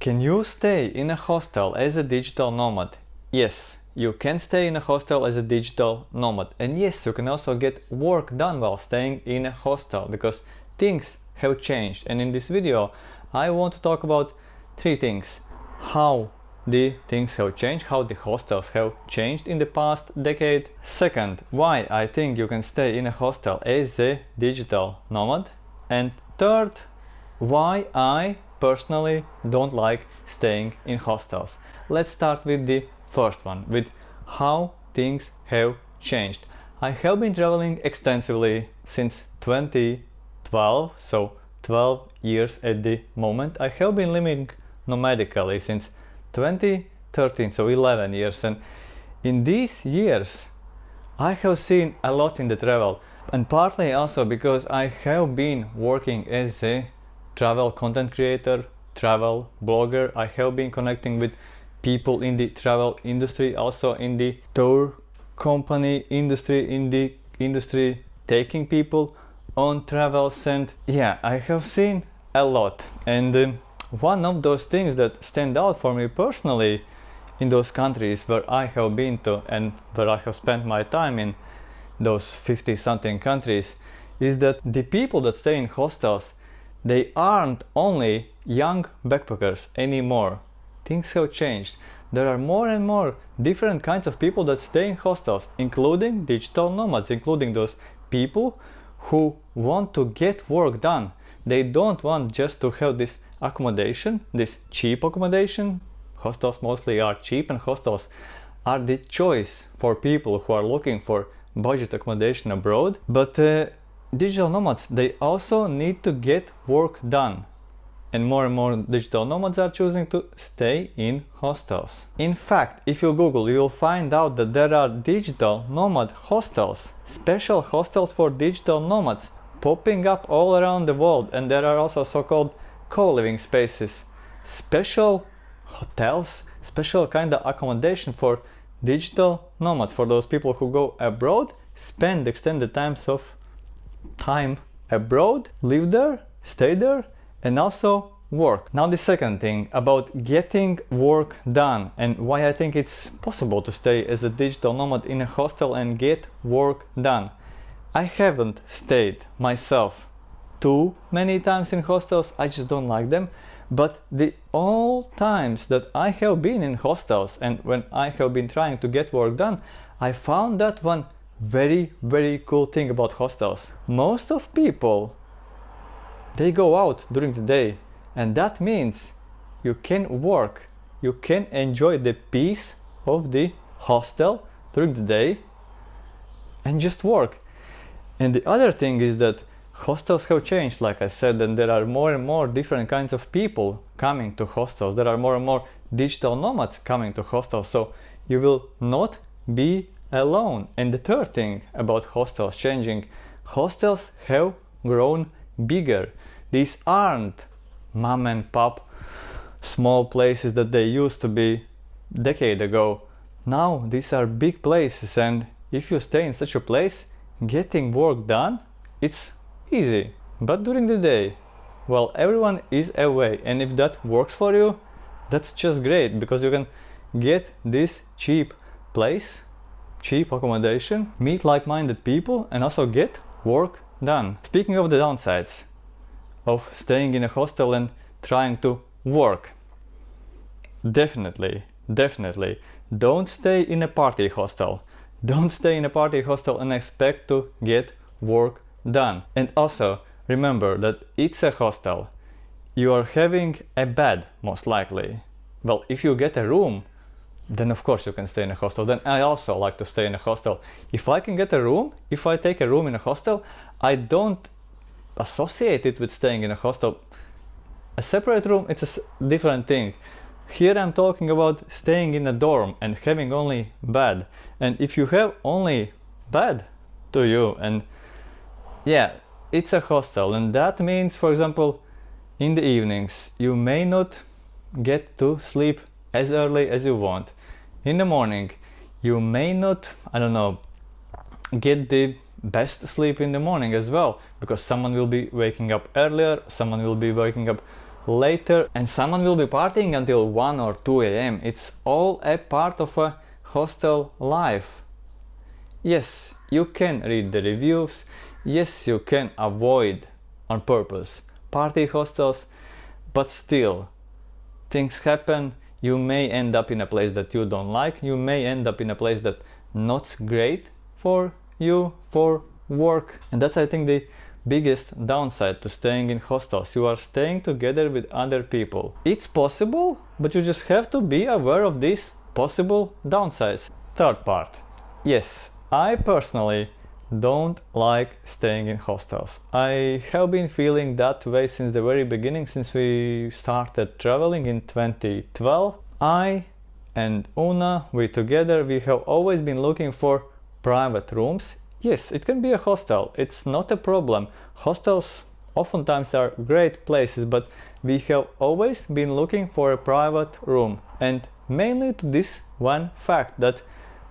Can you stay in a hostel as a digital nomad? Yes, you can stay in a hostel as a digital nomad. And yes, you can also get work done while staying in a hostel because things have changed. And in this video, I want to talk about three things. How the things have changed, how the hostels have changed in the past decade. Second, why I think you can stay in a hostel as a digital nomad. And third, why I personally don't like staying in hostels. Let's start with the first one, with how things have changed. I have been traveling extensively since 2012, so 12 years at the moment. I have been living nomadically since 2013, so 11 years, and in these years I have seen a lot in the travel, and partly also because I have been working as a travel content creator, travel blogger. I have been connecting with people in the travel industry, also in the tour company industry, in the industry taking people on travels, and yeah, I have seen a lot. And one of those things that stand out for me personally in those countries where I have been to and where I have spent my time in those 50 something countries is that the people that stay in hostels, they aren't only young backpackers anymore. Things have changed. There are more and more different kinds of people that stay in hostels, including digital nomads, including those people who want to get work done. They don't want just to have this accommodation, this cheap accommodation. Hostels mostly are cheap, and hostels are the choice for people who are looking for budget accommodation abroad. But digital nomads, they also need to get work done, and more digital nomads are choosing to stay in hostels. In fact, if you Google, you will find out that there are digital nomad hostels, special hostels for digital nomads popping up all around the world. And there are also so-called co-living spaces, special hotels, special kind of accommodation for digital nomads, for those people who go abroad, spend extended time abroad, live there, stay there, and also work. Now the second thing about getting work done and why I think it's possible to stay as a digital nomad in a hostel and get work done. I haven't stayed myself too many times in hostels, I just don't like them. But the all times that I have been in hostels and when I have been trying to get work done, I found that one very cool thing about hostels. Most of people, they go out during the day, and that means you can work, you can enjoy the peace of the hostel during the day and just work. And the other thing is that hostels have changed, like I said, and there are more and more different kinds of people coming to hostels. There are more and more digital nomads coming to hostels, so you will not be alone. And the third thing about hostels changing, hostels have grown bigger. These aren't mom and pop small places that they used to be a decade ago. Now these are big places, and if you stay in such a place, getting work done, it's easy. But during the day, well, everyone is away, and if that works for you, that's just great, because you can get this cheap place, cheap accommodation, meet like-minded people, and also get work done. Speaking of the downsides of staying in a hostel and trying to work, definitely don't stay in a party hostel. Don't stay in a party hostel and expect to get work done. And also remember that it's a hostel. You are having a bed, most likely. Well, if you get a room, then of course you can stay in a hostel. Then I also like to stay in a hostel. If I can get a room, if I take a room in a hostel, I don't associate it with staying in a hostel. A separate room, it's a different thing. Here I'm talking about staying in a dorm and having only bed. And if you have only bed to you, and yeah, it's a hostel, and that means, for example, in the evenings you may not get to sleep as early as you want. In the morning you may not, I don't know, get the best sleep in the morning as well, because someone will be waking up earlier, someone will be waking up later, and someone will be partying until 1 or 2 a.m. It's all a part of a hostel life. Yes, you can read the reviews, yes, you can avoid on purpose party hostels, but still, things happen. You may end up in a place that you don't like, you may end up in a place that not great for you for work, and that's, I think, the biggest downside to staying in hostels. You are staying together with other people. It's possible, but you just have to be aware of these possible downsides. Third part. Yes, I personally don't like staying in hostels. I have been feeling that way since the very beginning, since we started traveling in 2012. I and Una, we have always been looking for private rooms. Yes, it can be a hostel, it's not a problem. Hostels oftentimes are great places, but we have always been looking for a private room. And mainly to this one fact, that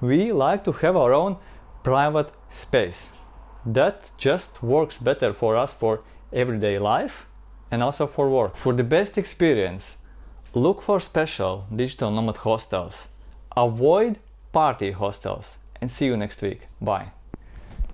we like to have our own private space. That just works better for us for everyday life and also for work. For the best experience, look for special digital nomad hostels. Avoid party hostels, and see you next week. Bye.